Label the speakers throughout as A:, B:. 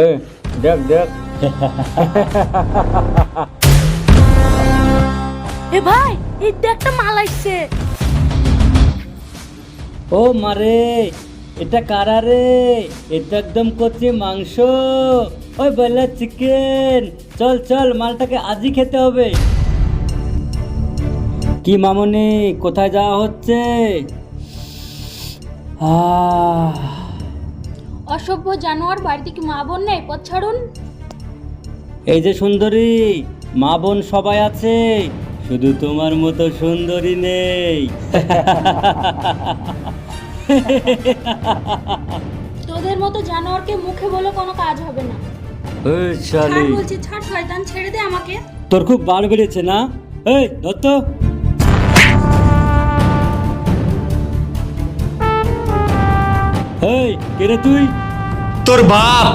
A: এ দেখ দেখ।
B: এ ভাই এই একটা মাল আসছে।
A: ও মারে, এটা কারা রে? এটা একদম কচি মাংস, ওই বলে চিকেন। চল চল, মালটাকে আজই খেতে হবে। কি মামনি, কোথায় যাওয়া হচ্ছে?
B: অসভ্য জানোয়ার, বাড়িতে কি মা বোন নেই? পথ ছাড়ুন।
A: এই যে সুন্দরী, মা বোন সবাই আছে, শুধু তোমার মতো সুন্দরী নেই।
B: তোদের মতো জানোয়ারকে মুখে বলে কোনো কাজ হবে না।
A: এই
B: ছাড়
A: শালি,
B: বলছি, ছাড় শয়তান, ছেড়ে দে আমাকে।
A: তোর খুব বার বেড়েছে না? এই ধর তো। এই কে রে তুই?
C: তোর বাপ।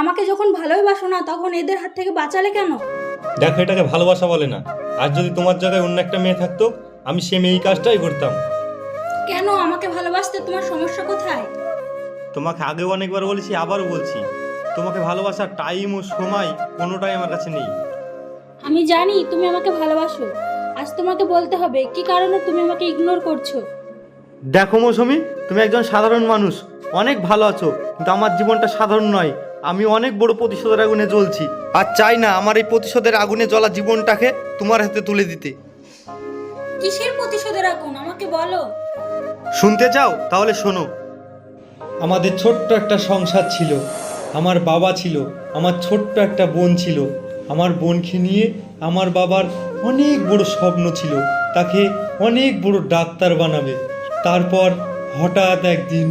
B: আমাকে যখন ভালোবাসো না তখন এদের হাত থেকে বাঁচালে কেন?
C: দেখো, এটাকে ভালোবাসা বলে না। আর যদি তোমার জায়গায় অন্য একটা মেয়ে থাকতো, আমি সে মেয়ে এই কাজটাই করতাম।
B: কেন আমাকে ভালোবাসতে তোমার সমস্যা কোথায়?
C: তোমাকে আগেও অনেকবার বলেছি, আবারও বলছি, তোমাকে ভালোবাসার টাইম ও সময় কোনোটাই আমার কাছে নেই।
B: আমি জানি তুমি আমাকে ভালোবাসো। আজ তোমাকে বলতে হবে কি কারণে তুমি আমাকে ইগনোর করছো।
C: দেখো মৌসুমী, তুমি একজন সাধারণ মানুষ, অনেক ভালো আছো, কিন্তু আমার জীবনটা সাধারণ নয়। আমি অনেক বড় প্রতিশোধের আগুনে জ্বলছি, আর চাই না আমার এই প্রতিশোধের আগুনে জ্বলা জীবনটাকে তোমার হাতে তুলে দিতে।
B: কিসের প্রতিশোধের আগুন আমাকে বলো।
C: শুনতে চাও? তাহলে শোনো। আমাদের ছোট্ট একটা সংসার ছিল, আমার বাবা ছিল, আমার ছোট্ট একটা বোন ছিল। আমার বোনকে নিয়ে আমার বাবার অনেক বড় স্বপ্ন ছিল, তাকে অনেক বড় ডাক্তার বানাবে। তারপর হঠাৎ একদিন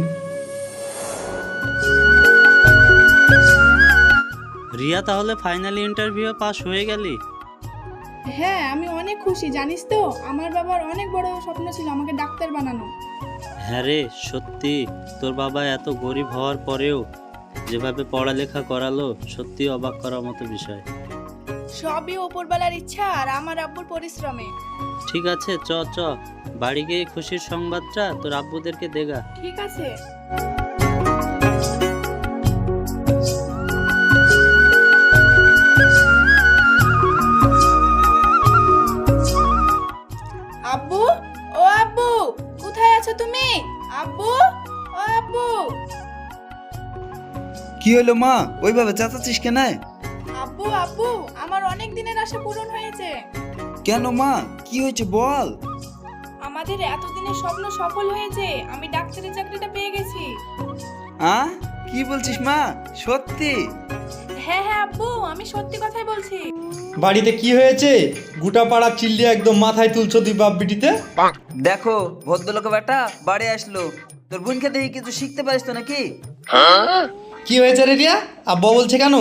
D: রিয়া, তাহলে ফাইনাল ইন্টারভিউ পাস হয়ে গেলি?
E: হ্যাঁ, আমি অনেক খুশি। জানিস তো, আমার বাবার অনেক বড় স্বপ্ন ছিল আমাকে ডাক্তার বানানো।
D: হ্যাঁ রে, সত্যি তোর বাবা এত গরিব হওয়ার পরেও যেভাবে পড়ালেখা করালো, সত্যি অবাক করার মতো বিষয়।
E: সবই ওপরবেলার ইচ্ছা আর আমার আব্বুর পরিশ্রমে।
D: ঠিক আছে, চ চ, বাড়ি গিয়ে খুশির সংবাদটা তোর আব্বুদেরকে দেগা।
E: ঠিক আছে। আব্বু, ও আব্বু, কোথায় আছো তুমি? আব্বু, ও আব্বু।
F: কি হলো মা, ওইভাবে চেঁচাচ্ছিস কেন?
E: আব্বু আব্বু, আমার অনেক দিনের আশা পূরণ হয়েছে।
F: কেন মা, কি হয়েছে বল?
E: আমাদের এতদিনের স্বপ্ন সফল হয়েছে, আমি ডাক্তারি চাকরিটা পেয়ে গেছি।
F: কি বলছিস মা, সত্যি?
E: হ্যাঁ হ্যাঁ আব্বু, আমি সত্যি কথাই বলছি।
C: বাড়িতে কি হয়েছে? গোটা পাড়া চিল্লিয়ে একদম মাথায় তুলছো দুই বাপ বিটিতে।
F: দেখো, ভদ্রলোক বেটা বাড়ি আসলো, তোর বোনকে দেখে কিছু শিখতে পারিস তো নাকি?
C: কি হয়েছে রে রিয়া? আব্বা বলছে কেন?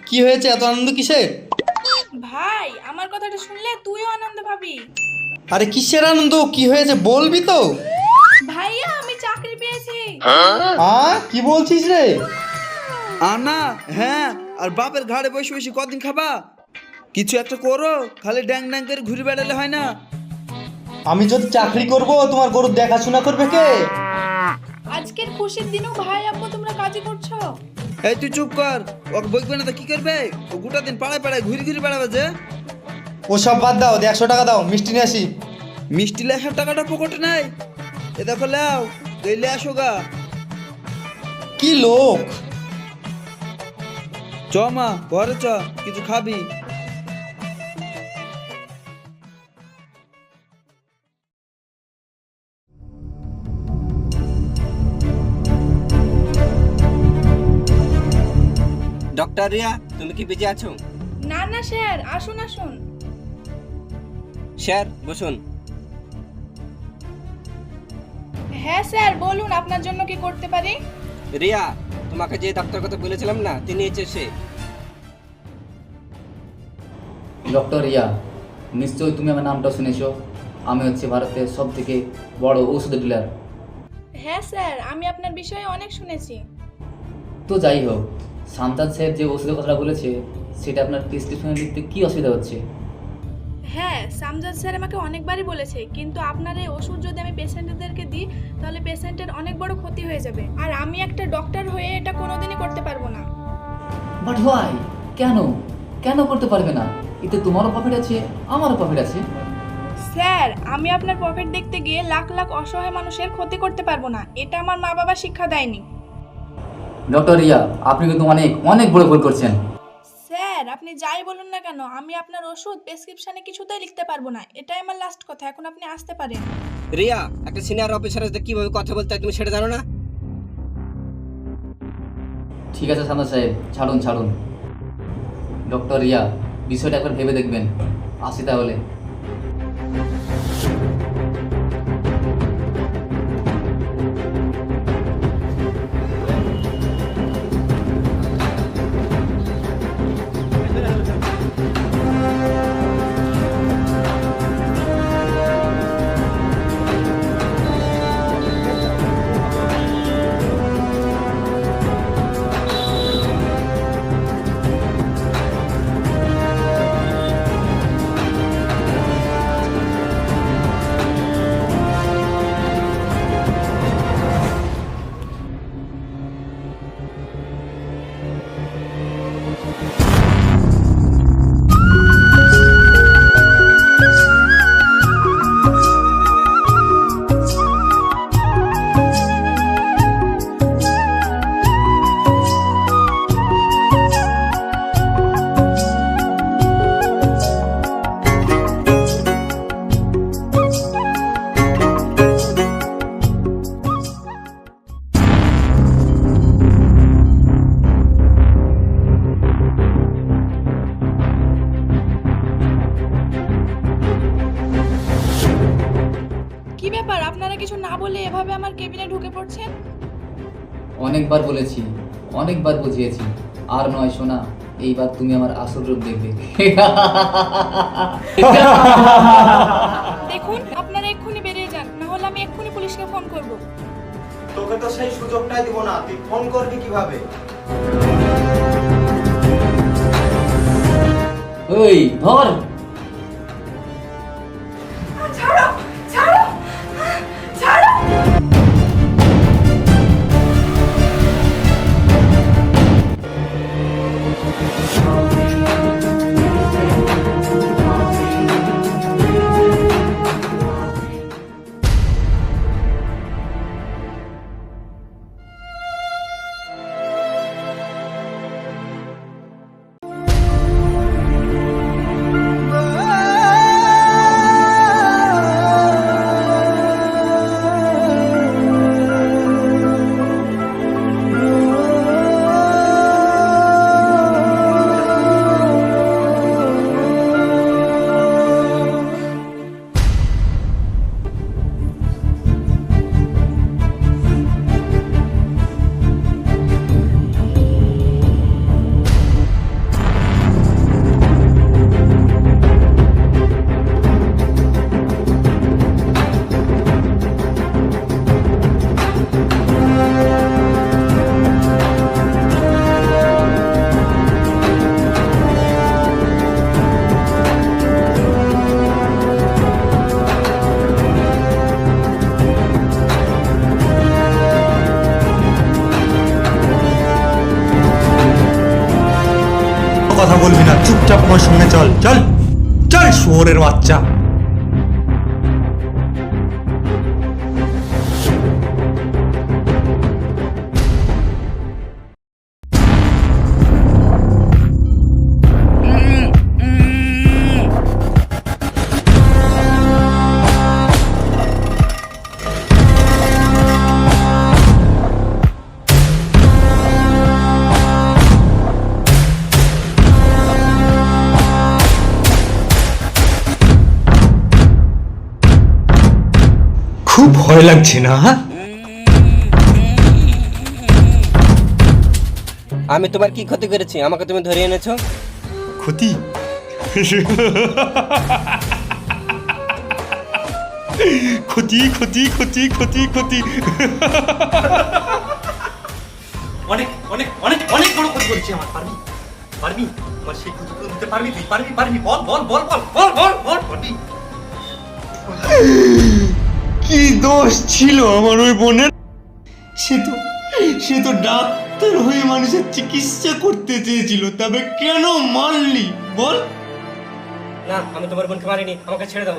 C: কি হয়েছে, এত আনন্দ কিসের?
E: ভাই, আমার কথাটা শুনলে তুইও আনন্দ পাবি।
C: আরে কিসের আনন্দ, কি হয়েছে বলবি তো?
E: ভাইয়া, আমি চাকরি পেয়েছি।
C: কি বলছিস রে?
F: আনা, হ্যাঁ, আর বাপের ঘাড়ে বসে বসে কদিন খাবা? কিছু একটা করো, খালি ড্যাং ড্যাং করে ঘুরে বেড়ালে হয় না।
C: আমি যদি চাকরি করব, তোমার গরুর দেখাশোনা করবে কে?
E: আজকের খুশির দিনও ভাই আব্বু তোমরা কাজই করছো।
F: এই তুই চুপ কর, ওকে বইবে না তো কি করবে? ও গোটা দিন পাড়ায় পাড়ায় ঘুরে ঘুরে বেড়াবে যে।
C: ওসব বাদ দাও, 100 টাকা দাও, মিষ্টি নিয়ে আসি।
F: মিষ্টি লেখার টাকাটা পকেটে নাই, এ দেখো লাও, গেলে আসো গা।
C: কি লোক!
F: চ মা, ঘরে চ, কিছু খাবি।
G: ডক্টর রিয়া, তুমি কি বিজি আছো?
E: না না স্যার, আসুন আসুন।
G: স্যার বসুন।
E: হ্যাঁ স্যার, বলুন আপনার জন্য কি করতে পারি।
G: রিয়া, তোমাকে যে ডাক্তার কথা বলেছিলাম না, তিনি হচ্ছে সে।
H: ডক্টর রিয়া, নিশ্চয়ই তুমি আমার নামটা শুনেছো। আমি হচ্ছে ভারতের সব থেকে বড় ঔষধ ডিলার।
E: হ্যাঁ স্যার, আমি আপনার বিষয়ে অনেক শুনেছি।
H: তো যাই হোক, শামতাজ সাহেব যে ওষুধের কথাটা বলেছে সেটা আপনার প্রেসক্রিপশনে লিখতে কী অসুবিধা হচ্ছে?
E: হ্যাঁ, সামজাদ স্যার আমাকে অনেকবারই বলেছে, কিন্তু আপনার এই ওষুধ যদি আমি পেশেন্টদেরকে দিই তাহলে পেশেন্টের অনেক বড় ক্ষতি হয়ে যাবে, আর আমি একটা ডক্টর হয়ে এটা কোনোদিনই করতে পারবো না।
H: But why? কেন কেন করতে পারবে না? এতে তোমারও প্রফিট আছে, আমারও প্রফিট আছে।
E: স্যার, আমি আপনার প্রফিট দেখতে গিয়ে লাখ লাখ অসহায় মানুষের ক্ষতি করতে পারবো না, এটা আমার মা বাবা শিক্ষা দেয়নি।
H: ডক্টর রিয়া, আপনি কিন্তু অনেক অনেক বড় ভুল করছেন।
E: স্যার, আপনি যাই বলুন না কেন, আমি আপনার ওষুধ প্রেসক্রিপশনে কিছুতেই লিখতে পারবো না, এটাই আমার লাস্ট কথা। এখন আপনি আসতে পারেন।
G: রিয়া, একটা সিনিয়র অফিসারের সাথে কিভাবে কথা বলতে হয় তুমি সেটা জানো না?
H: ঠিক আছে শামতাজ সাহেব, ছাড়ুন ছাড়ুন। ডক্টর রিয়া, বিষয়টা একবার ভেবে দেখবেন। আসি তাহলে।
E: কি ব্যাপার, আপনারা কিছু না বলে এভাবে আমার কেবিনে ঢুকে পড়ছেন?
H: অনেকবার বলেছি, অনেকবার বুঝিয়েছি, আর নয় শোনা, এইবার তুমি আমার আসল রূপ দেখবে।
E: দেখুন, আপনারা এক্ষুনি বেরিয়ে যান, না হলে আমি এক্ষুনি পুলিশকে ফোন করব।
I: তোকে তো সেই সুযোগটাই দিব না, তুই ফোন করবি কিভাবে?
H: ওই ধর।
C: কথা বলবি না, চুপচাপ আমার সঙ্গে চল চল চল, শুয়োরের বাচ্চা। খুব ভয় লাগছে না?
G: আমি তোমার কি ক্ষতি করেছি আমাকে তুমি ধরে এনেছো?
C: ক্ষতি? ক্ষতি ক্ষতি ক্ষতি ক্ষতি ক্ষতি
I: অনেক অনেক অনেক অনেক বড় ক্ষতি করছি আমার। পারবি পারবি আমার সেই ক্ষতি পূরণ দিতে পারবি তুই? পারবি পারবি বল বল বল বল বল বল বল পারবি?
C: কি দোষ ছিল আমার ওই বোনের? সে তো ডাক্তার হয়ে মানুষের চিকিৎসা করতে চেয়েছিল, তবে কেন মারলি বল?
G: না, আমি তোমার বোনকে মারিনি, আমাকে ছেড়ে দাও।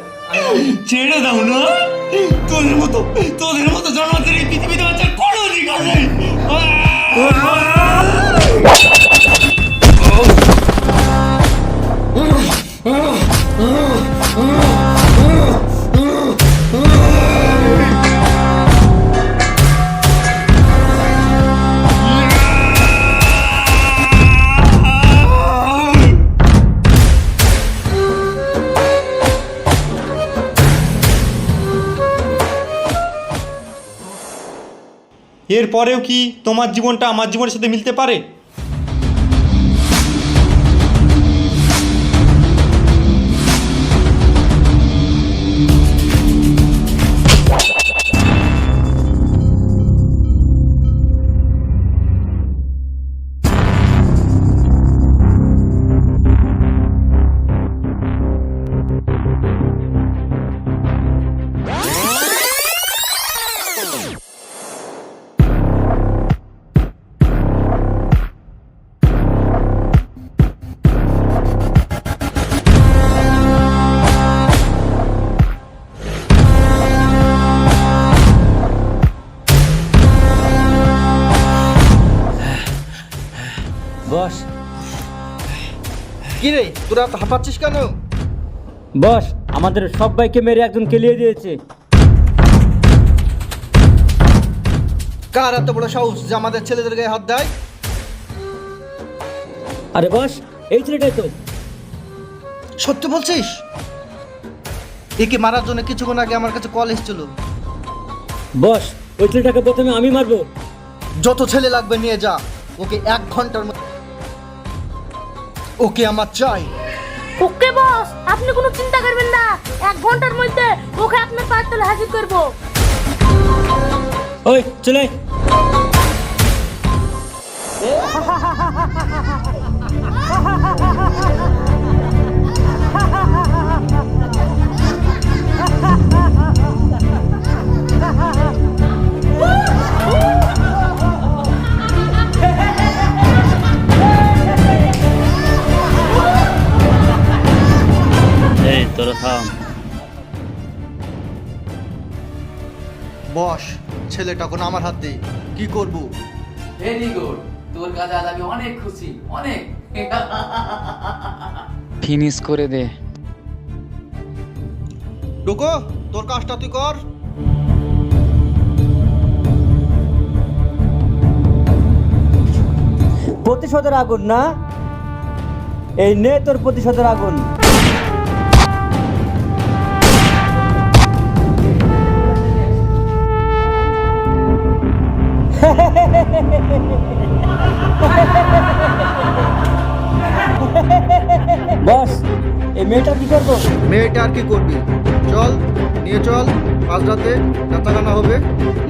C: ছেড়ে দাও না? তোদের মতো জানোয়ারদের এই পৃথিবীতে বাঁচার কোনো অধিকার নেই। এরপরেও কি তোমার জীবনটা আমার জীবনের সাথে মিলতে পারে?
A: বস
F: কি রে, তোরা হাঁপাচ্ছিস কেন?
A: বস, আমাদের সবাইকে মেরে একজন কেলিয়ে দিয়েছে।
F: কার এত বড় সাহস যে আমাদের ছেলেদের গায়ে হাত দেয়?
A: আরে বস, এই ছেলেটাই তো।
F: সত্যি বলছিস? একে মারার জন্য কিছুক্ষণ আগে আমার কাছে কল এসেছিল।
A: বস, ওই ছেলেটাকে প্রথমে আমি মারবো।
F: যত ছেলে লাগবে নিয়ে যা, ওকে 1 ঘন্টার মধ্যে ওকে আমার চাই।
B: ওকে বস, আপনি কোনো চিন্তা করবেন না, 1 ঘন্টার মধ্যে ওকে আপনার পায়ের তলে হাজির করব।
A: ওই চলে।
D: এই তোরা থাম।
F: বস, ছেলেটা এখন আমার হাত দিয়ে কি করব?
H: ভেরি গুড, তোর কাছে আজ আমি অনেক খুশি, অনেক।
J: ফিনিশ করে দে।
F: ঢুকো, তোর কাজটা তুই কর।
A: প্রতিশোধের আগুন না? এই নে তোর প্রতিশোধের আগুন। বস, এই মেয়েটা কি করবো?
F: মেয়েটা আর কি করবি? চল নিয়ে চল, আজ রাতে নাচাগানা হবে,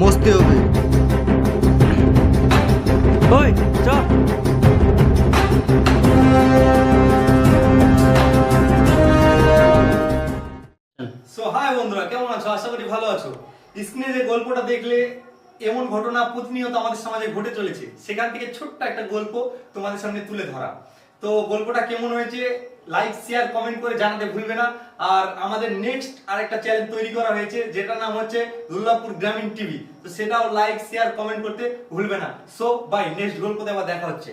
F: মস্তি হবে।
A: ওই চ।
C: সো হাই বন্ধুরা, কেমন আছো? আশা করি ভালো আছো। স্ক্রিনে যে গল্পটা দেখলে, এমন ঘটনা প্রতিনিয়ত আমাদের সমাজে ঘটে চলেছে, সেখান থেকে ছোট্ট একটা গল্প তোমাদের সামনে তুলে ধরা। তো গল্পটা কেমন হয়েছে লাইক শেয়ার কমেন্ট করে জানাতে ভুলবে না। আর আমাদের নেক্সট আরেকটা চ্যানেল তৈরি করা হয়েছে, যেটার নাম হচ্ছে দুর্গাপুর গ্রামীণ টিভি। তো সেটাও লাইক শেয়ার কমেন্ট করতে ভুলবে না। সো বাই, নেক্সট গল্পতে আবার দেখা হচ্ছে।